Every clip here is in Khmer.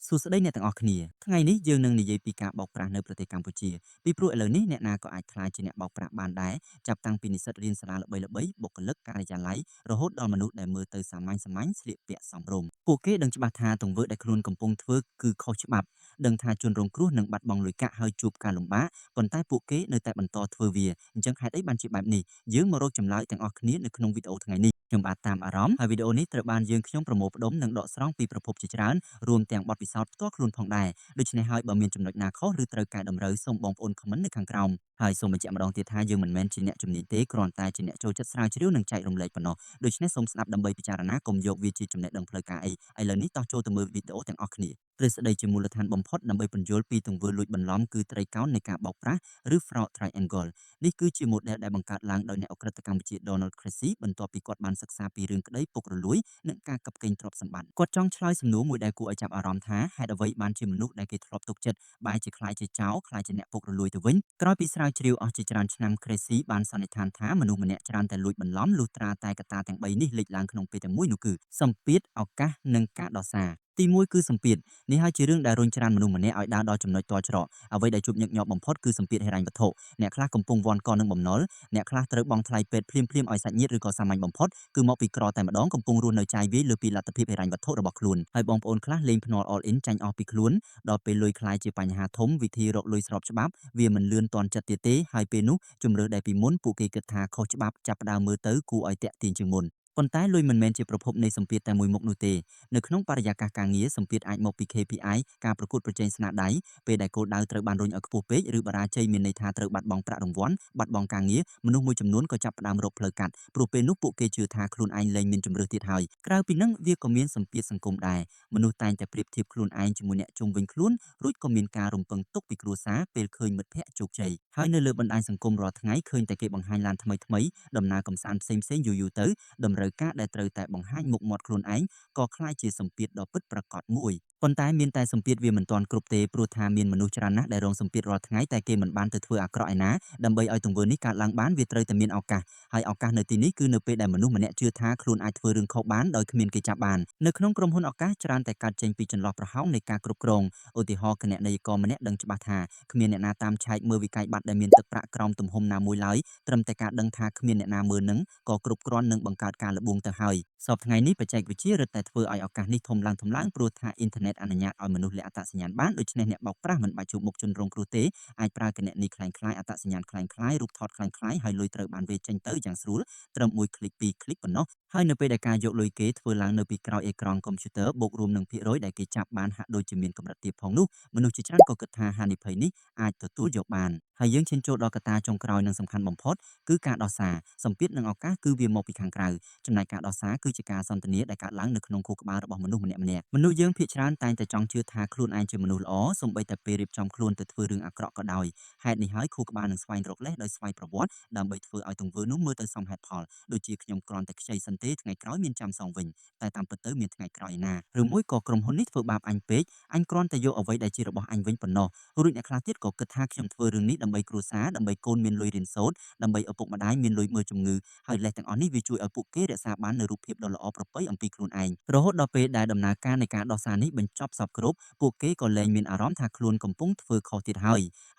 សួស្តីអ្នកទាំងអស់គ្នាថ្ងៃនេះយើងនឹងនិយាយពីការបោកប្រាស់នៅប្រទេសកម្ពុជាពីព្រោះឥឡូវនេះអ្នកណាក៏អាចក្លាយជាអ្នកបោកប្រាស់បានដែរចាប់តាំងពីនិស្សិតរៀនសាលាល្បីៗបុគ្គលិកការិយាល័យរហូតដល់មនុស្សដែលមើលទៅសាមញ្ញស្លៀកពាក់សមរម្យពួកគេដឹងច្បាស់ថាទង្វើដែលខ្លួនកំពុងធ្វើគឺខុសច្បាប់ដឹងថាជនរងគ្រោះនឹងបាត់បង់លុយកាក់ហើយជួបការលំបាកប៉ុន្តែពួកគេនៅតែបន្តធ្វើវាអញ្ចឹងហេតុអីបានជាបែបនេះយើងមករកចម្លើយទាំងអស់គ្នានៅក្នុងវីដេអូថ្ងៃនេះខ្ញុំបាទតាមអារម្មណ៍ហើយវីដេអូនេះត្រូវបានយើងខ្ញុំប្រមូលផ្ដុំនិងដកស្រង់ពីប្រភពជាច្រើនរួមទាំងបទពិសោធន៍ផ្ទាល់ខ្លួនផងដែរដូច្នេះហើយបើមានចំណុចណាខុសឬត្រូវកែតម្រូវសូមបងប្អូនខមមិននៅខាងក្រោមហើយសូមបញ្ជាក់ម្ដងទៀតថាយើងមិនមែនជាអ្នកជំនាញទេគ្រាន់តែជាអ្នកចូលចិត្តស្រាវជ្រាវនិងចែករំលែកប៉ុណ្ណោះដូច្នេះសូមស្ដាប់ដើម្បីពិចារណាកុំយកវាជាចំណេះដឹងផ្លូវការអីឥឡូវនេះតោះចូលទៅមើលវីដេអូទាំងអស់គ្នាទ្រឹស្ដីជាមូលដ្ឋានបំផុតដើម្បីពន្យល់ពីទង្វើលួចបន្លំគឺត្រីកោណនៃការបោកប្រាស់ឬ fraud triangle នេះគឺជា model ដែលបង្កើតឡើងដោយអ្នកអក្រិតកម្មវិទ្យា Donald Creasy បន្ទាប់ពីគាត់បានសិក្សាពីរឿងក្តីពុករលួយនិងការកាប់កេងទ្រព្យសម្បត្តិគាត់ចង់ឆ្លើយសំណួរមួយដែលគួរឲ្យចាប់អារម្មណ៍ថាហេតុអ្វីបានជាមនុស្សដែលគេធ្លាប់ទុកចិត្តបែរជាខ្លាចជាចោរខ្លាចជាអ្នកពុករលួយទៅវិញក្រោយពីស្រាវជ្រាវអស់ជាច្រើនឆ្នាំ Creasy បានសន្និដ្ឋានថាមនុស្សម្នាក់ច្រើនតែលួចបន្លំលុះត្រាតែកត្តាទាំង3នេះលេចឡើងក្នុងពេលតែមួយនោះគឺសម្ពាធឱកាសនិងការដោះសារទី1គឺសម្ពាធនេះហើយជារឿងដែលរុញច្រានមនុស្សម្នាក់ឲ្យដើរដល់ចំណុចទាល់ច្រកអ្វីដែលជួបញឹកញាប់បំផុតគឺសម្ពាធហិរញ្ញវត្ថុអ្នកខ្លះកំពុងវាន់កនឹងបំណុលអ្នកខ្លះត្រូវបង់ថ្លៃពេទ្យភ្លាមៗឲ្យសាច់ញាតិឬក៏សាមញ្ញបំផុតគឺមកពីក្រតែម្ដងកំពុងរស់នៅចាយវាយលើពីលទ្ធភាពហិរញ្ញវត្ថុរបស់ខ្លួនហើយបងប្អូនខ្លះលេងភ្នាល់ all in ចាញ់អស់ពីខ្លួនដល់ពេលលុយខ្លាយជាបញ្ហាធំវិធីរកលុយស្របច្បាប់វាមិនលឿនទាន់ចិត្តទៀតទេហើយពេលនោះជំរឿដែលពីមុនពួកគេគិតថាខុសច្បាប់ចាប់ផ្ដើមមើលទៅគួរឲ្យតាក់ទាញជាងមុនប៉ុន្តែលុយមិនមែនជាប្រភពនៃសម្ពាធតែមួយមុខនោះទេនៅក្នុងបរិយាកាសការងារសម្ពាធអាចមកពី KPI ការប្រកួតប្រជែងស្នាដៃពេលដែលគោលដៅត្រូវបានរុញឲ្យខ្ពស់ពេកឬបរាជ័យមានន័យថាត្រូវបាត់បង់ប្រាក់រង្វាន់បាត់បង់ការងារមនុស្សមួយចំនួនក៏ចាប់ផ្ដើមរកផ្លូវកាត់ព្រោះពេលនោះពួកគេជឿថាខ្លួនឯងលែងមានជំរឿទៀតហើយក្រៅពីនឹងវាក៏មានសម្ពាធសង្គមដែរមនុស្សតែងតែប្រៀបធៀបខ្លួនឯងជាមួយអ្នកជុំវិញខ្លួនរួចក៏មានការរំពឹងទុកពីគ្រួសារពេលឃើញមិត្តភ័ក្តិជោគជ័យហើយនៅលើបណ្ដាញសង្គមរាល់ថ្ងៃឃើញតែគេបង្ហាញឡានថ្មីដំណើរកំសាន្តផ្សេងយូរទៅតម្រូវការដែលត្រូវតែបង្ហាញមុខមាត់ខ្លួនឯងក៏คล้ายជាសម្ពាធដ៏ពិតប្រាកដមួយប៉ុន្តែមានតែសម្ពាធវាមិនទាន់គ្រប់ទេព្រោះថាមានមនុស្សច្រើនណាស់ដែលរងសម្ពាធរាល់ថ្ងៃតែគេមិនបានទៅធ្វើអាក្រក់ឯណាដើម្បីឲ្យទង្វើនេះកើតឡើងបានវាត្រូវតែមានឱកាសហើយឱកាសនៅទីនេះគឺនៅពេលដែលមនុស្សម្នាក់ជឿថាខ្លួនអាចធ្វើរឿងខុសបានដោយគ្មានគេចាប់បាននៅក្នុងក្រុមហ៊ុនឱកាសច្រើនតែកើតចេញពីចន្លោះប្រហោងនៃការគ្រប់គ្រងឧទាហរណ៍គណនេយ្យករម្នាក់ដឹងច្បាស់ថាគ្មានអ្នកណាតាមឆែកមើលវិក័យប័ត្រដែលមានទឹកប្រាក់ក្រោមទំហំណាមួយឡើយត្រឹមតែការដឹងថាគ្មានអ្នកណាមើលនឹងក៏គ្រប់គ្រាន់នឹងបង្កើតការលបួងទៅហើយសពថ្ងៃនេះបច្ចេកវិទ្យារឹតតែធ្វើឲ្យឱកាសនេះធំឡើងព្រោះថាអ៊ីនធឺណិតអនុញ្ញាតឲ្យមនុស្សលាក់អត្តសញ្ញាណបានដូច្នេះអ្នកបោកប្រាស់មិនបាច់ជួបមុខជនរងគ្រោះទេអាចប្រើគណនីคล้ายៗអត្តសញ្ញាណคล้ายៗរូបថតคล้ายៗហើយលុយត្រូវបានវេចចេញទៅយ៉ាងស្រួលត្រឹមមួយคลิกពីរคลิกប៉ុណ្ណោះហើយនៅពេលដែលការយកលុយគេធ្វើឡើងនៅពីក្រោយអេក្រង់កុំព្យូទ័របូករួមនឹងភាគរយដែលគេចាប់បានហាក់ដូចជាមានកម្រិតទាបផងនោះមនុស្សជាច្រើនក៏គិតថាហានិភ័យនេះអាចទទួលយកបានហើយយើងឈានចូលដល់កត្តាចុងក្រោយនិងសំខាន់បំផុតគឺការដោះសារសម្ពាធនិងឱកាសគឺវាមកពីខាងក្រៅចំណែកការដោះសារគឺជាការសន្ទនាដែលកើតឡើងនៅក្នុងខួរក្បាលរបស់មនុស្សម្នាក់ៗមនុស្សយើងភាគច្រើនតែងតែចង់ជឿថាខ្លួនឯងជាមនុស្សល្អសូម្បីតែពេលរៀបចំខ្លួនទៅធ្វើរឿងអាក្រក់ក៏ដោយហេតុនេះហើយខួរក្បាលនឹងស្វែងរកលេសដោយស្វ័យប្រវត្តិដើម្បីធ្វើឲ្យទង្វើនោះមើលទៅសមហេតុផលដូចជាខ្ញុំគ្រាន់តែខ្ចីសិនទេថ្ងៃក្រោយមានចាំសងវិញតែតាមពិតទៅមានថ្ងៃក្រោយឯណាឬមួយក៏ក្រុមហ៊ុននេះធ្វើបាបអញពេកអញគ្រាន់តែយកអ្វីដែលជារបស់អញវិញប៉ុណ្ណោះរួចអ្នកខ្លះទៀតក៏គិតថាខ្ញុំធ្វើរឿងនេះដើម្បីគ្រួសារដើម្បីកូនមានលុយរៀនសូត្រដើម្បីឪពុកម្ដាយមានលុយមើលជំងឺហើយលេសទាំងអស់នេះវាជួយឲ្យពួកគេរក្សាបាននូវរូបភាពដ៏ល្អប្រពៃអំពីខ្លួនឯងរហូតដល់ពេលដែលដំណើរការនៃការដោះសារនេះបញ្ចប់សពគ្រប់ពួកគេក៏លែងមានអារម្មណ៍ថាខ្លួនកំពុងធ្វើខុសទៀតហ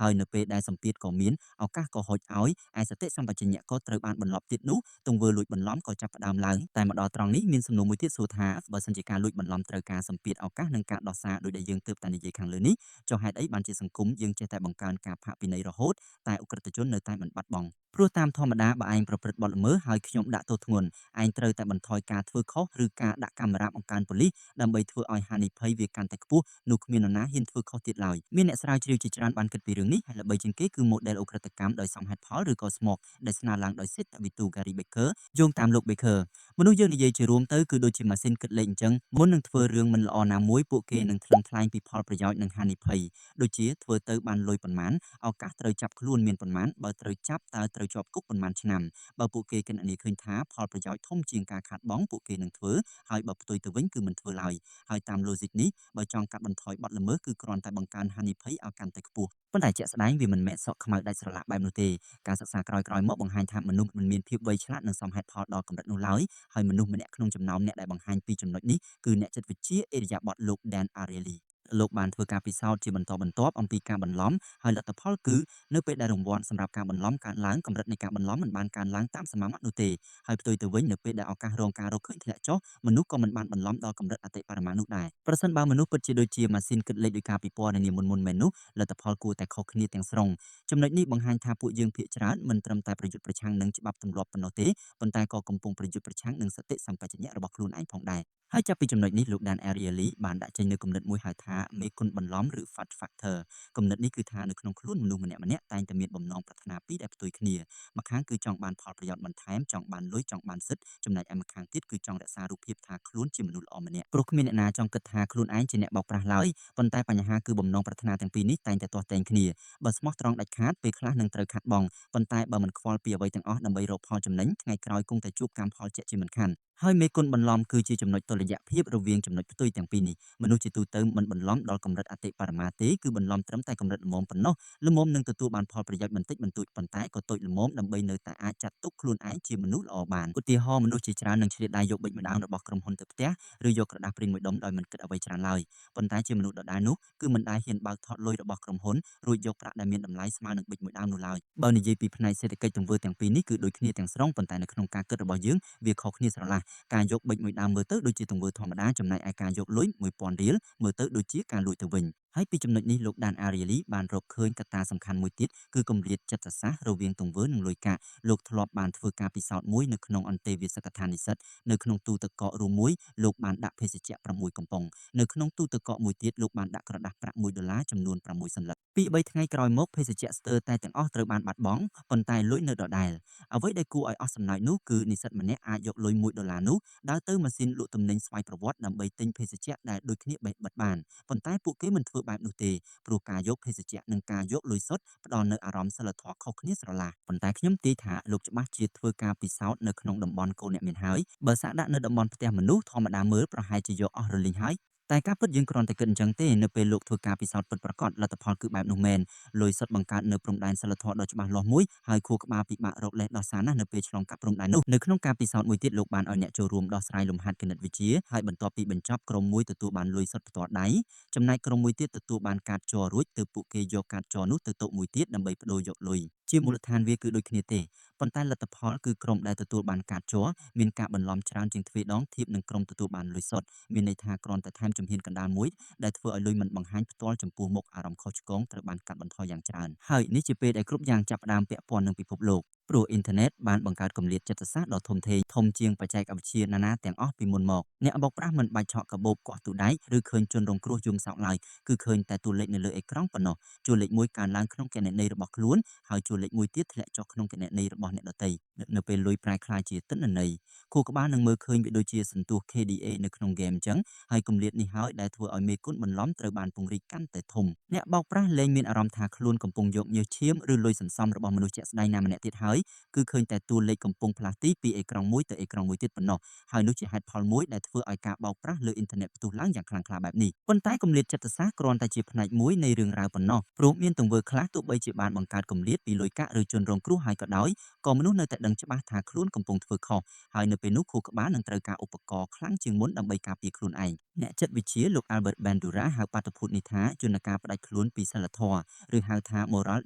ើយនៅពេលដែលសម្ពាធក៏មានឱកាសក៏ហុចឲ្យឯសតិសម្បជញ្ញៈក៏ត្រូវបានបន្លប់ទៀតនោះទង្វើលួចបន្លំក៏ចាប់ផ្ដើមឡើងតែមកដល់ត្រង់នេះមានសំណួរមួយទៀតសួរថាបើសិនជាការលួចបន្លំត្រូវការសម្ពាធឱកាសនិងការដោះសារដោយដែលយើងទើបតែនិយាយខាងលើនេះចុះហេតុអីបានជាសង្គមយើងចេះតែបង្កើនការផាកពិន័យរហូតតែអ ுக ្រិតជននៅតែមិនបាត់បង់ព្រោះតាមធម្មតាបើឯងប្រព្រឹត្តបទល្មើសហើយខ្ញុំដាក់ទោសធ្ងន់ឯងត្រូវតែបន្ថយការធ្វើខុសឬការដាក់កាមេរ៉ាបង្កើនប៉ូលីសដើម្បីធ្វើឲ្យហានិភ័យវាកាន់តែខ្ពស់នោះគ្មាននរណាហ៊ានធ្វើខុសទៀតឡើយមានអ្នកស្រាវជ្រាវជាច្រើនបានគិតពីរឿងនេះហើយល្បីជាងគេគឺ model អ ுக ្រិតកម្មដោយសមហេតុផលឬក៏ SMORE ដែលស្នើឡើងដោយ Sid Tavitu Gary Baker យោងតាមលោក Baker មនុស្សយើងនិយាយជារួមទៅគឺដូចជាម៉ាស៊ីនគិតលេខអញ្ចឹងមុននឹងធ្វើរឿងមិនល្អណាមួយពួកគេនឹងថ្លឹងថ្លែងពីផលប្រយោជន៍និងហានិភ័យដូចជាធ្វើទៅបានលុយប៉ុន្មានឱកាសត្រូវចាប់ខ្លួនមានប៉ុន្មានបើត្រូវចាប់តើត្រូវជាប់គុកប៉ុន្មានឆ្នាំបើពួកគេគណនាឃើញថាផលប្រយោជន៍ធំជាងការខាតបង់ពួកគេនឹងធ្វើហើយបើផ្ទុយទៅវិញគឺមិនធ្វើឡើយហើយតាម logic នេះបើចង់កាត់បន្ថយបទល្មើសគឺគ្រាន់តែបង្កើនហានិភ័យឲ្យកាន់តែខ្ពស់ប៉ុន្តែជាក់ស្ដែងវាមិនមែនសក់ខ្មៅដាច់ស្រឡះបែបនោះទេការសិក្សាក្រោយៗមកបង្ហាញថាមនុស្សមិនមានភាពវៃឆ្លាតនិងសមហេតុផលដល់កម្រិតនោះឡើយហើយមនុស្សម្នាក់ក្នុងចំណោមអ្នកដែលបង្ហាញពីចំណុចនេះគឺអ្នកចិត្តវិទ្យាអេរយាប័តលោក Dan Ariely លោកបានធ្វើការពិសោធន៍ជាបន្តបន្ទាប់អំពីការបន្លំហើយលទ្ធផលគឺនៅពេលដែលរង្វាន់សម្រាប់ការបន្លំកើនឡើងកម្រិតនៃការបន្លំមិនបានកើនឡើងតាមសមាមាត្រនោះទេហើយផ្ទុយទៅវិញនៅពេលដែលឱកាសរងការរកឃើញធ្លាក់ចុះមនុស្សក៏មិនបានបន្លំដល់កម្រិតអតិបរមានោះដែរប្រសិនបើមនុស្សពិតជាដូចជាម៉ាស៊ីនគិតលេខដោយការពិពណ៌នានាមុនមែននោះលទ្ធផលគួរតែខុសគ្នាទាំងស្រុងចំណុចនេះបង្ហាញថាពួកយើងភាគច្រើនមិនត្រឹមតែប្រយុទ្ធប្រឆាំងនឹងច្បាប់ទម្លាប់ប៉ុណ្ណោះទេប៉ុន្តែក៏កំពុងប្រយុទ្ធប្រឆាំងនឹងសតិសម្បជញ្ញៈរបស់ខ្លួនឯងផងដែរហើយចាប់ពីចំណុចនេះលោក Dan Ariely បានដាក់ចេញនូវគំនិតមួយហៅថាមេគុណបន្លំឬ Fudge Factor គំនិតនេះគឺថានៅក្នុងខ្លួនមនុស្សម្នាក់ៗតែងតែមានបំណងប្រាថ្នាពីរដែលផ្ទុយគ្នាម្ខាងគឺចង់បានផលប្រយោជន៍បន្ថែមចង់បានលុយចង់បានសិទ្ធិចំណែកឯម្ខាងទៀតគឺចង់រក្សារូបភាពថាខ្លួនជាមនុស្សល្អម្នាក់ព្រោះគ្មានអ្នកណាចង់គិតថាខ្លួនឯងជាអ្នកបោកប្រាស់ឡើយប៉ុន្តែបញ្ហាគឺបំណងប្រាថ្នាទាំងពីរនេះតែងតែទាស់ទែងគ្នាបើស្មោះត្រង់ដាច់ខាតពេលខ្លះនឹងត្រូវខាត់បងប៉ុន្តែបើមិនខ្វល់ពីអ្វីទាំងអស់ដើម្បីរកផលចំណេញថ្ងៃក្រោយគង់តែជួបកម្មផលជាក់ជាមិនខានហើយមេគុណបន្លំគឺជាចំណុចតុល្យភាពរវាងចំណុចផ្ទុយទាំងពីរនេះមនុស្សជាទូទៅមិនបន្លំដល់កម្រិតអតិបរមាទេគឺបន្លំត្រឹមតែកម្រិតល្មមប៉ុណ្ណោះល្មមនឹងទទួលបានផលប្រយោជន៍បន្តិចបន្តួចប៉ុន្តែក៏តូចល្មមដើម្បីនៅតែអាចចាត់ទុកខ្លួនឯងជាមនុស្សល្អបានឧទាហរណ៍មនុស្សជាច្រើននឹងឆ្លៀតដៃយកប៊ិចម្ដាងរបស់ក្រុមហ៊ុនទៅផ្ទះឬយកក្រដាសព្រីងមួយដុំដោយមិនគិតអ្វីច្រើនឡើយប៉ុន្តែជាមនុស្សដដែលនោះគឺមិនដែលហ៊ានបើកថតលុយរបស់ក្រុមហ៊ុនរួចយកប្រាក់ដែលមានតម្លៃស្មើនឹងប៊ិចមួយដើមនោះឡើយបើនិយាយពីផ្នែកសេដ្ឋកិច្ចទង្វើទាំងពីរនេះគឺដូចគ្នាទាំងស្រុងប៉ុន្តែនៅក្នុងការគិតរបស់យើងវាខុសគ្នាស្រឡះការយកប៊ិចមួយដើមមើលទៅដូចជាទង្វើធម្មតាចំណែកឯការយកលុយ1000រៀលមើលទៅដូចជាការលួចទៅវិញហើយពីចំណុចនេះលោក Dan Ariely បានរកឃើញកត្តាសំខាន់មួយទៀតគឺគម្លាតចិត្តសាស្ត្ររវាងទង្វើនិងលុយកាក់លោកធ្លាប់បានធ្វើការពិសោធន៍មួយនៅក្នុងអន្តេវាសិកដ្ឋាននិស្សិតនៅក្នុងទូទឹកកករួមមួយលោកបានដាក់ភេសជ្ជៈ6កំប៉ុងនៅក្នុងទូទឹកកកមួយទៀតលោកបានដាក់ក្រដាសប្រាក់$1ចំនួន6សន្លឹកពី3ថ្ងៃក្រោយមកភេសជ្ជៈស្ទើរតែទាំងអស់ត្រូវបានបាត់បង់ប៉ុន្តែលុយនៅដដែលអ្វីដែលគួរឲ្យអស់សំណើចនោះគឺនិស្សិតម្នាក់អាចយកលុយ$1នោះដើរទៅម៉ាស៊ីនលក់ទំនិញស្វ័យប្រវត្តិដើម្បីទិញភេសជ្ជៈដែលដូចគ្នាបេះបិទបានប៉ុន្តែពួកគេមិនធ្វើបែបនោះទេព្រោះការយកភេសជ្ជៈនិងការយកលុយសុទ្ធផ្ដល់នូវអារម្មណ៍សីលធម៌ខុសគ្នាស្រឡះប៉ុន្តែខ្ញុំទាយថាលោកច្បាស់ជាធ្វើការពិសោធន៍នៅក្នុងតំបន់កូនអ្នកមានហើយបើសាកដាក់នៅតំបន់ផ្ទះមនុស្សធម្មតាមើលប្រហែលជាយកអស់រលីងហើយតែការពិតយើងគ្រាន់តែគិតអញ្ចឹងទេនៅពេលលោកធ្វើការពិសោធន៍ពិតប្រាកដលទ្ធផលគឺបែបនោះមែនលុយសុទ្ធបង្កើតនៅព្រំដែនសិលធម៌ដ៏ច្បាស់លាស់មួយហើយខួរក្បាលពិបាករកលេសដោះសារណាស់នៅពេលឆ្លងកាត់ព្រំដែននោះនៅក្នុងការពិសោធន៍មួយទៀតលោកបានឲ្យអ្នកចូលរួមដោះស្រាយលំហាត់គណិតវិទ្យាហើយបន្ទាប់ពីបញ្ចប់ក្រុមមួយទទួលបានលុយសុទ្ធផ្ទាល់ដៃចំណែកក្រុមមួយទៀតទទួលបានកាតជ័ររួចទើបពួកគេយកកាតជ័រនោះទៅតុមួយទៀតដើម្បីបដូរយកលុយជាមូលដ្ឋានវាគឺដូចគ្នាទេប៉ុន្តែលទ្ធផលគឺក្រុមដែលទទួលបានកាតជ័រមានការបន្លំច្រើនជាងទ្វេដងធៀបនឹងក្រុមទទួលបានលុយសុទ្ធមានន័យថាគ្រាន់តែថែមជំហានកណ្ដាលមួយដែលធ្វើឲ្យលុយមិនបង្ហាញផ្ទាល់ចំពោះមុខអារម្មណ៍ខុសឆ្គងត្រូវបានកាត់បន្ថយយ៉ាងច្រើនហើយនេះជាពេលដែលគ្រប់យ៉ាងចាប់ផ្ដើមពាក់ព័ន្ធនឹងពិភពលោកព្រោះអ៊ីនធឺណិតបានបង្កើតគម្លាតចិត្តសាស្ត្រដ៏ធំធេងធំជាងបច្ចេកវិទ្យាណាទាំងអស់ពីមុនមកអ្នកបោកប្រាស់មិនបាច់ឆក់កាបូបគាស់ទូដែកឬឃើញជនរងគ្រោះយំសោកឡើយគឺឃើញតែតួលេខនៅលើអេក្រង់ប៉ុណ្ណោះជួរលេខ1កើនឡើងក្នុងគណនីរបស់ខ្លួនហើយជួរលេខ1ទៀតធ្លាក់ចុះក្នុងគណនីរបស់អ្នកដទៃនៅពេលលុយប្រែក្លាយជាទិន្នន័យខួរក្បាលនឹងមើលឃើញវាដូចជាសន្ទុះ KDA នៅក្នុងហ្គេមអញ្ចឹងហើយគម្លាតនេះហើយដែលធ្វើឲ្យមេគុណបន្លំត្រូវបានពង្រីកកាន់តែធំអ្នកបោកប្រាស់លែងមានអារម្មណ៍ថាខ្លួនកំពុងយកញើសឈាមឬលុយសន្សំរបស់មនុស្សជាក់ស្ដែងណាម្នាក់ទៀតហើយគឺឃើញតែតួលេខកំពុងផ្លាស់ទីពីអេក្រង់មួយទៅអេក្រង់មួយទៀតប៉ុណ្ណោះហើយនោះជាហេតុផលមួយដែលធ្វើឲ្យការបោកប្រាស់លើអ៊ីនធឺណិតផ្ទុះឡើងយ៉ាងខ្លាំងក្លាបែបនេះប៉ុន្តែគម្លាតចិត្តសាស្ត្រគ្រាន់តែជាផ្នែកមួយនៃរឿងរ៉ាវប៉ុណ្ណោះព្រោះមានទង្វើខ្លះទោះបីជាបានបង្កើតគម្លាតពីលុយកាក់ឬជនរងគ្រោះហើយក៏ដោយក៏មនុស្សនៅតែដឹងច្បាស់ថាខ្លួនកំពុងធ្វើខុសហើយនៅពេលនោះខួរក្បាលនឹងត្រូវការឧបករណ៍ខ្លាំងជាងមុនដើម្បីការពារខ្លួនឯងអ្នកចិត្តវិទ្យាលោក Albert Bandura ហៅបាតុភូតនេះថាយន្តការផ្ដាច់ខ្លួនពីសិលធម៌ឬហៅថា moral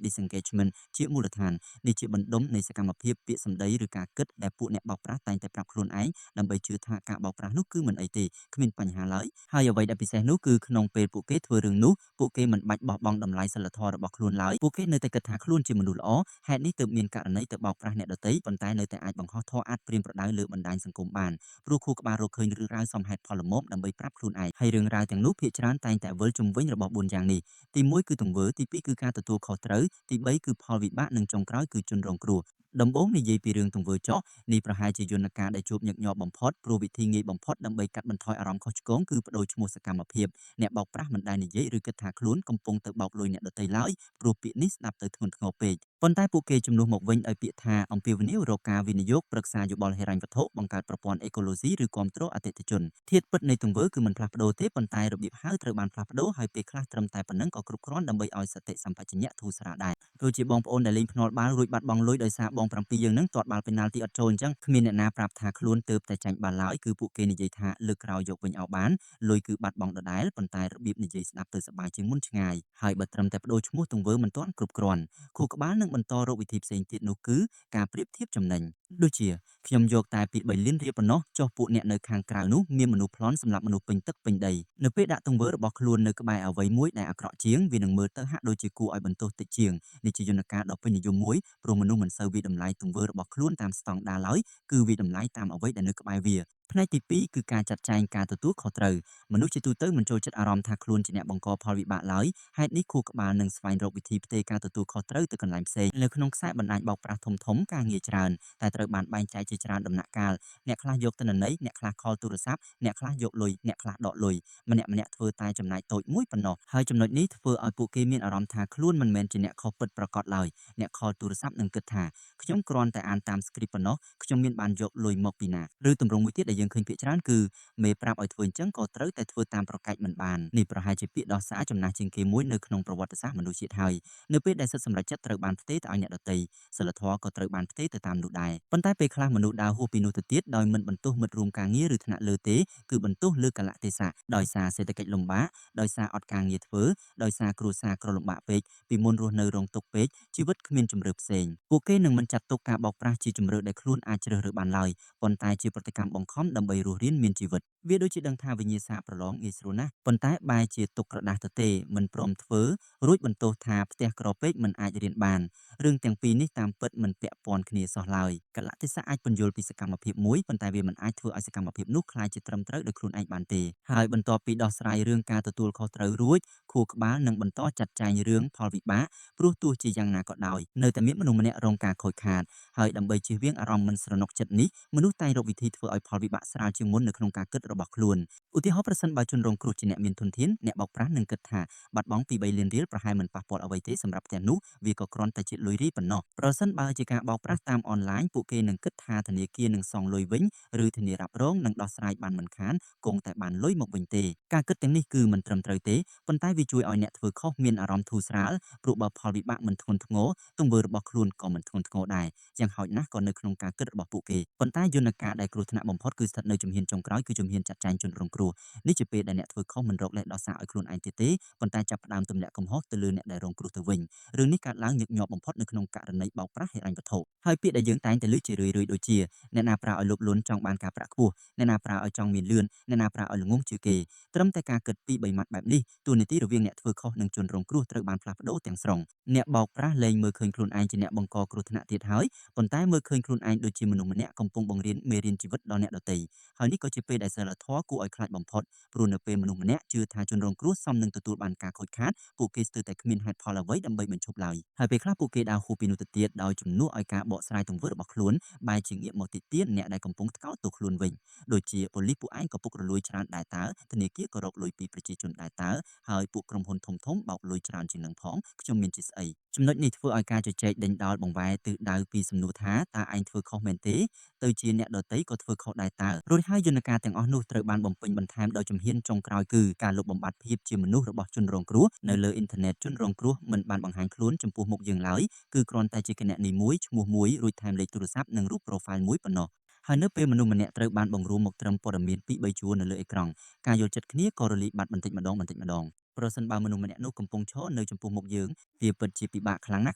disengagement ជាមូលដ្ឋាននេះជាបណ្ដុំនៃសកម្មភាពពាក្យសម្ដីឬការគិតដែលពួកអ្នកបោកប្រាស់តែងតែប្រាប់ខ្លួនឯងដើម្បីជឿថាការបោកប្រាស់នោះគឺមិនអីទេគ្មានបញ្ហាឡើយហើយអ្វីដែលពិសេសនោះគឺក្នុងពេលពួកគេធ្វើរឿងនោះពួកគេមិនបាច់បោះបង់តម្លៃសិលធម៌របស់ខ្លួនឡើយពួកគេនៅតែគិតថាខ្លួនជាមនុស្សល្អហេតុនេះទើបមានករណីទៅបោកប្រាស់អ្នកដទៃប៉ុន្តែនៅតែអាចបង្ហោះធម៌អាត់ព្រាមប្រដៅលើបណ្ដាញសង្គមបានព្រោះខួរក្បាលរកឃើញរឿងរ៉ាវសមហេតុផលល្មមដើម្បីប្រាប់ខ្លួនឯងហើយរឿងរ៉ាវទាំងនោះភាគច្រើនតែងតែវិលជុំវិញរបស់4យ៉ាងនេះទី1គឺទង្វើទី2គឺការទទួលខុសត្រូវទី3គឺផលវិបាកនិងចុងក្រោយគឺជនរងគ្រោះដំបូងនិយាយពីរឿងទង្វើចោះនេះប្រហែលជាយន្តការដែលជួបញឹកញាប់បំផុតព្រោះវិធីងាយបំផុតដើម្បីកាត់បន្ថយអារម្មណ៍ខុសឆ្គងគឺបដូរឈ្មោះសកម្មភាពអ្នកបោកប្រាស់មិនដែលនិយាយឬគិតថាខ្លួនកំពុងទៅបោកលុយអ្នកដទៃឡើយព្រោះពាក្យនេះស្ដាប់ទៅធ្ងន់ធ្ងរពេក ប៉ុន្តែពួកគេជំនួសមកវិញដោយពាក្យថាអំពាវនាវរកការវិនិយោគប្រឹក្សាយោបល់ហិរញ្ញវត្ថុបង្កើតប្រព័ន្ធអេកូឡូស៊ីឬគ្រប់គ្រងអតិថិជនធាតុពិតនៃទង្វើគឺមិនផ្លាស់ប្ដូរទេប៉ុន្តែរបៀបហៅត្រូវបានផ្លាស់ប្ដូរហើយពេលខ្លះត្រឹមតែប៉ុណ្ណឹងក៏គ្រប់គ្រាន់ដើម្បីឲ្យសតិសម្បជញ្ញៈធូរស្រាលដែរដូចជាបងប្អូនដែលលេងភ្នាល់បាល់រួចបាត់បង់លុយដោយសារបង7យើងនឹងទាត់បាល់ពេណាល់ទីអត់ចូលអញ្ចឹងគ្មានអ្នកណាប្រាប់ថាខ្លួនទើបតែចាញ់បាល់ឡើយគឺពួកគេនិយាយថាលើកក្រោយយកវិញឲ្យបានលុយគឺបាត់បង់ដដែលប៉ុន្តែរបៀបនិយាយស្ដាប់ទៅសប្បាយជាងមុនឆ្ងាយហើយបើត្រឹមតែបដូរឈ្មោះទង្វើមិនទាន់គ្រប់គ្រាន់ខួរក្បាលនឹងបន្តរកវិធីផ្សេងទៀតនោះគឺការប្រៀបធៀបចំណេញដូចជាខ្ញុំយកតែពី3លានរៀលប៉ុណ្ណោះចុះពួកអ្នកនៅខាងក្រៅនោះមានមនុស្សប្លន់សម្រាប់មនុស្សពេញទឹកពេញដីនៅពេលដាក់ទង្វើរបស់ខ្លួននៅក្បែរអ្វីមួយដែលអាក្រក់ជាងវានឹងមើលទៅហាក់ដូចជាគួរឲ្យបន្ទោសតិចជាងនេះជាយន្តការដ៏ពេញនិយមមួយព្រោះមនុស្សមិនសូវវិតម្លៃទង្វើរបស់ខ្លួនតាមស្តង់ដារឡើយគឺវិតម្លៃតាមអ្វីដែលនៅក្បែរវាផ្នែកទី2គឺការចាត់ចែងការទទួលខុសត្រូវមនុស្សជាទូទៅមិនចូលចិត្តអារម្មណ៍ថាខ្លួនជាអ្នកបង្កផលវិបាកឡើយហេតុនេះខួរក្បាលនឹងស្វែងរកវិធីផ្ទេរការទទួលខុសត្រូវទៅកន្លែងផ្សេងនៅក្នុងខ្សែបណ្ដាញបោកប្រាស់ធំៗការងារច្រើនតែត្រូវបានបែងចែកជាច្រើនដំណាក់កាលអ្នកខ្លះយកទិន្នន័យអ្នកខ្លះខលទូរស័ព្ទអ្នកខ្លះយកលុយអ្នកខ្លះដកលុយម្នាក់ធ្វើតែចំណាយតូចមួយប៉ុណ្ណោះហើយចំណុចនេះធ្វើឲ្យពួកគេមានអារម្មណ៍ថាខ្លួនមិនមែនជាអ្នកខុសពិតប្រាកដឡើយអ្នកខលទូរស័ព្ទនឹងគិតថាខ្ញុំគ្រាន់តែអានតាម script ប៉ុណ្ណោះខ្ញុំមានបានយកលុយមកពីណាឬទម្រង់មួយទៀតដែលយើងឃើញភាគច្រើនគឺមេប្រាប់ឲ្យធ្វើអញ្ចឹងក៏ត្រូវតែធ្វើតាមប្រកែកមិនបាននេះប្រហែលជាពាក្យដោះសារចំណាស់ជាងគេមួយនៅក្នុងប្រវត្តិសាស្ត្រមនុស្សជាតិហើយនៅពេលដែលសិទ្ធិសម្រេចចិត្តត្រូវបានផ្ទេរទៅឲ្យអ្នកដទៃសិលធម៌ក៏ត្រូវបានផ្ទេរទៅតាមនោះដែរប៉ុន្តែពេលខ្លះមនុស្សដើរហួសពីនោះទៅទៀតដោយមិនបន្ទោសមិត្តរួមការងារឬថ្នាក់លើទេគឺបន្ទោសលើកលៈទេសៈដោយសារសេដ្ឋកិច្ចលំបាកដោយសារអត់ការងារធ្វើដោយសារគ្រួសារក្រលំបាកពេកពីមុនរស់នៅរងទុក្ខពេកជីវិតគ្មានជម្រើសផ្សេងពួកគេនឹងមិនចាត់ទុកការបោកប្រាស់ជាជម្រើសដែលខ្លួនអាចជ្រើសរើសបានឡើយប៉ុន្តែជាប្រតិកម្មបង្ខំដើម្បីរស់រានមានជីវិតវាដូចជាដឹងថាវិញ្ញាសាប្រឡងងាយស្រួលណាស់ប៉ុន្តែបែរជាទុកក្រដាស់ទៅទេមិនព្រមធ្វើរួចបន្ទោសថាផ្ទះក្រពេកមិនអាចរៀនបានរឿងទាំងពីរនេះតាមពិតមិនពាក់ព័ន្ធគ្នាសោះឡើយកលៈទេសៈអាចពន្យល់ពីសកម្មភាពមួយប៉ុន្តែវាមិនអាចធ្វើឲ្យសកម្មភាពនោះក្លាយជាត្រឹមត្រូវដោយខ្លួនឯងបានទេហើយបន្ទាប់ពីដោះស្រាយរឿងការទទួលខុសត្រូវរួចខួរក្បាលនឹងបន្តចាត់ចែងរឿងផលវិបាកព្រោះទោះជាយ៉ាងណាក៏ដោយនៅតែមានមនុស្សម្នាក់រងការខូចខាតហើយដើម្បីជៀសវាងអារម្មណ៍មិនស្រណុកចិត្តនេះមនុស្សតែងរកវិធីធ្វើឲ្យផលវិបាកស្រាលជាងមុននៅក្នុងការគិតរបស់ខ្លួនឧទាហរណ៍ប្រសិនបើជនរងគ្រោះជាអ្នកមានធនធានអ្នកបោកប្រាស់នឹងគិតថាបាត់បង់ពី3លានរៀលប្រហែលមិនប៉ះពាល់អ្វីទេសម្រាប់ផ្ទះនោះវាក៏គ្រាន់តែជាលុយរីប៉ុណ្ណោះប្រសិនបើជាការបោកប្រាស់តាមអនឡាញពួកគេនឹងគិតថាធនាគារនឹងសងលុយវិញឬធានារ៉ាប់រងនឹងដោះស្រាយបានមិនខានគង់តែបានលុយមកវិញទេការគិតទាំងនេះគឺមិនត្រឹមត្រូវទេប៉ុន្តែវាជួយឲ្យអ្នកធ្វើខុសមានអារម្មណ៍ធូរស្រាលព្រោះបើផលវិបាកមិនធ្ងន់ធ្ងរទង្វើរបស់ខ្លួនក៏មិនធ្ងន់ធ្ងរដែរយ៉ាងហោចណាស់ក៏នៅក្នុងការគិតរបស់ពួកគេប៉ុន្តែយន្តការដែលគ្រោះថ្នាក់បំផុតគឺស្ថិតនៅជំហានចុងក្រោយគឺជំហានចាត់ចែងជនរងគ្រោះនេះជាពេលដែលអ្នកធ្វើខុសមិនរកលេសដោះសារឲ្យខ្លួនឯងទៀតទេប៉ុន្តែចាប់ផ្ដើមទម្លាក់កំហុសទៅលើអ្នកដែលរងគ្រោះទៅវិញរឿងនេះកើតឡើងញឹកញាប់បំផុតនៅក្នុងករណីបោកប្រាស់ហិរញ្ញវត្ថុហើយពាក្យដែលយើងតែងតែលើកជារឿយៗដូចជាអ្នកណាប្រើឲ្យលោភលន់ចង់បានការប្រាក់ខ្ពស់អ្នកណាប្រើឲ្យចង់មានលឿនអ្នកណាប្រើឲ្យល្ងងជាងគេត្រឹមតែការគិតពី3ម៉ាត់បែបនេះទូនីតិរវាងអ្នកធ្វើខុសនិងជនរងគ្រោះត្រូវបានផ្លាស់ប្ដូរទាំងស្រុងអ្នកបោកប្រាស់លែងមើលឃើញខ្លួនឯងជាអ្នកបង្កគ្រោះថ្នាក់ទៀតហើយប៉ុន្តែមើលឃើញខ្លួនឯងដូចជាមនុស្សម្នាក់កំពុងបង្រៀនមេរៀនជីវិតដល់អ្នកដទៃហើយនេះក៏ជាពេលដែលសិលធម៌គួរឲ្យខ្លាចបំផុតព្រោះនៅពេលមនុស្សម្នាក់ជឿថាជនរងគ្រោះសមនឹងទទួលបានការខូចខាតពួកគេស្ទើរតែគ្មានហេតុផលអ្វីដើម្បីបញ្ឈប់ឡើយហើយពេលខ្លះពួកគេដើរហួសពីនោះទៅទៀតដោយជំនួសឲ្យការបកស្រាយទង្វើរបស់ខ្លួនបែរជាងាកមកតិទៀនអ្នកដែលកំពុងថ្កោលទោសខ្លួនវិញដូចជាប៉ូលីសពួកឯងក៏ពុករលួយច្រើនដែរតើធនាគារក៏រកលុយពីប្រជាជនដែរតើហើយពួកក្រុមហ៊ុនធំៗបោកលុយច្រើនជាងនឹងផងខ្ញុំមានជាស្អីចំណុចនេះធ្វើឲ្យការជជែកដេញដោលបង្វែរទិសដៅពីសំណួរថាតើឯងធ្វើខុសមែនទេទៅជាអ្នកដទៃក៏ធ្វើខុសដែរតើរួចហើយយន្តការទាំងអស់នោះត្រូវបានបំពេញបន្ថែមដោយជំហានចុងក្រោយគឺការលុបបំបាត់ភាពជាមនុស្សរបស់ជនរងគ្រោះនៅលើអ៊ីនធឺណិតជនរងគ្រោះមិនបានបង្ហាញខ្លួនចំពោះមុខយើងឡើយគឺគ្រាន់តែជាគណនីមួយឈ្មោះមួយរួចថែមលេខទូរស័ព្ទនិងរូប profile មួយប៉ុណ្ណោះហើយនៅពេលមនុស្សម្នាក់ត្រូវបានបង្រួមមកត្រឹមព័ត៌មានពី3ជួរនៅលើអេក្រង់ការយល់ចិត្តគ្នាក៏រលាយបាត់បន្តិចម្ដងប្រសិនបើមនុស្សម្នាក់នោះកំពុងឈរនៅចំពោះមុខយើងវាពិតជាពិបាកខ្លាំងណាស់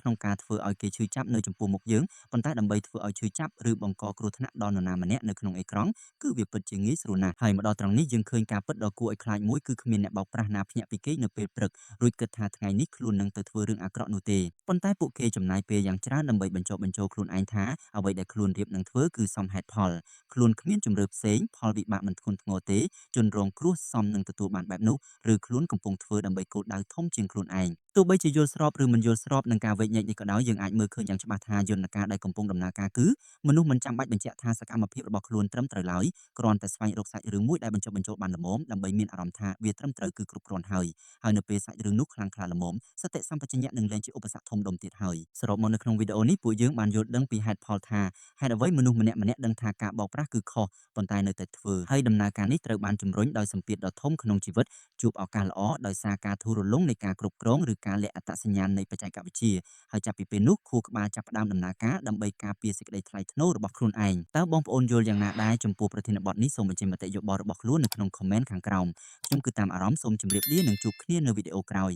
ក្នុងការធ្វើឲ្យគេឈឺចាប់នៅចំពោះមុខយើងប៉ុន្តែដើម្បីធ្វើឲ្យឈឺចាប់ឬបង្កគ្រោះថ្នាក់ដល់នរណាម្នាក់នៅក្នុងអេក្រង់គឺវាពិតជាងាយស្រួលណាស់ហើយមកដល់ត្រង់នេះយើងឃើញការពិតដ៏គួរឲ្យខ្លាចមួយគឺគ្មានអ្នកបោកប្រាស់ណាភ្ញាក់ពីគេងនៅពេលព្រឹករួចគិតថាថ្ងៃនេះខ្លួននឹងទៅធ្វើរឿងអាក្រក់នោះទេប៉ុន្តែពួកគេចំណាយពេលយ៉ាងច្រើនដើម្បីបញ្ចុះបញ្ចូលខ្លួនឯងថាអ្វីដែលខ្លួនរៀបនឹងធ្វើគឺសមហេតុផលខ្លួនគ្មានជំរឿផ្សេងផលវិបាកមិនធ្ងន់ធ្ងរទេជនរងគ្រោះសមនឹងទទួលបានបែបនោះឬខ្លួនកំពុងធ្វើដើម្បីគោលដៅធំជាងខ្លួនឯង ទោះបីជាយល់ស្របឬមិនយល់ស្របនឹងការវែកញែកនេះក៏ដោយយើងអាចមើលឃើញយ៉ាងច្បាស់ថាយន្តការដែលកំពុងដំណើរការគឺមនុស្សមិនចាំបាច់បញ្ជាក់ថាសកម្មភាពរបស់ខ្លួនត្រឹមត្រូវឡើយគ្រាន់តែស្វែងរកសាច់រឿងមួយដែលបញ្ចុះបញ្ចូលបានល្មមដើម្បីមានអារម្មណ៍ថាវាត្រឹមត្រូវគឺគ្រប់គ្រាន់ហើយនៅពេលសាច់រឿងនោះខ្លាំងក្លាល្មមសតិសម្បជញ្ញៈនឹងលែងជាឧបសគ្គធំដុំទៀតហើយសរុបមកនៅក្នុងវីដេអូនេះពួកយើងបានយល់ដឹងពីហេតុផលថាហេតុអ្វីមនុស្សម្នាក់ៗដឹងថាការបោកប្រាស់គឺខុសប៉ុន្តែនៅតែធ្វើហើយដំណើរការនេះត្រូវបានជំរុញដោយសម្ពាធដ៏ធំក្នុងជីវិតជួបឱកាសល្អដោយសារការធូររលុងនៃការគ្រប់គ្រងឬការលាក់អត្តសញ្ញាណនៃបច្ចេកវិទ្យាហើយចាប់ពីពេលនោះខួរក្បាលចាប់ផ្ដើមដំណើរការដើម្បីការពារសេចក្តីថ្លៃថ្នូររបស់ខ្លួនឯងតើបងប្អូនយល់យ៉ាងណាដែរចំពោះប្រធានបទនេះសូមបញ្ចេញមតិយោបល់របស់ខ្លួននៅក្នុង comment ខាងក្រោមខ្ញុំគឺតាមអារម្មណ៍សូមជម្រាបលានិងជួបគ្នានៅវីដេអូក្រោយ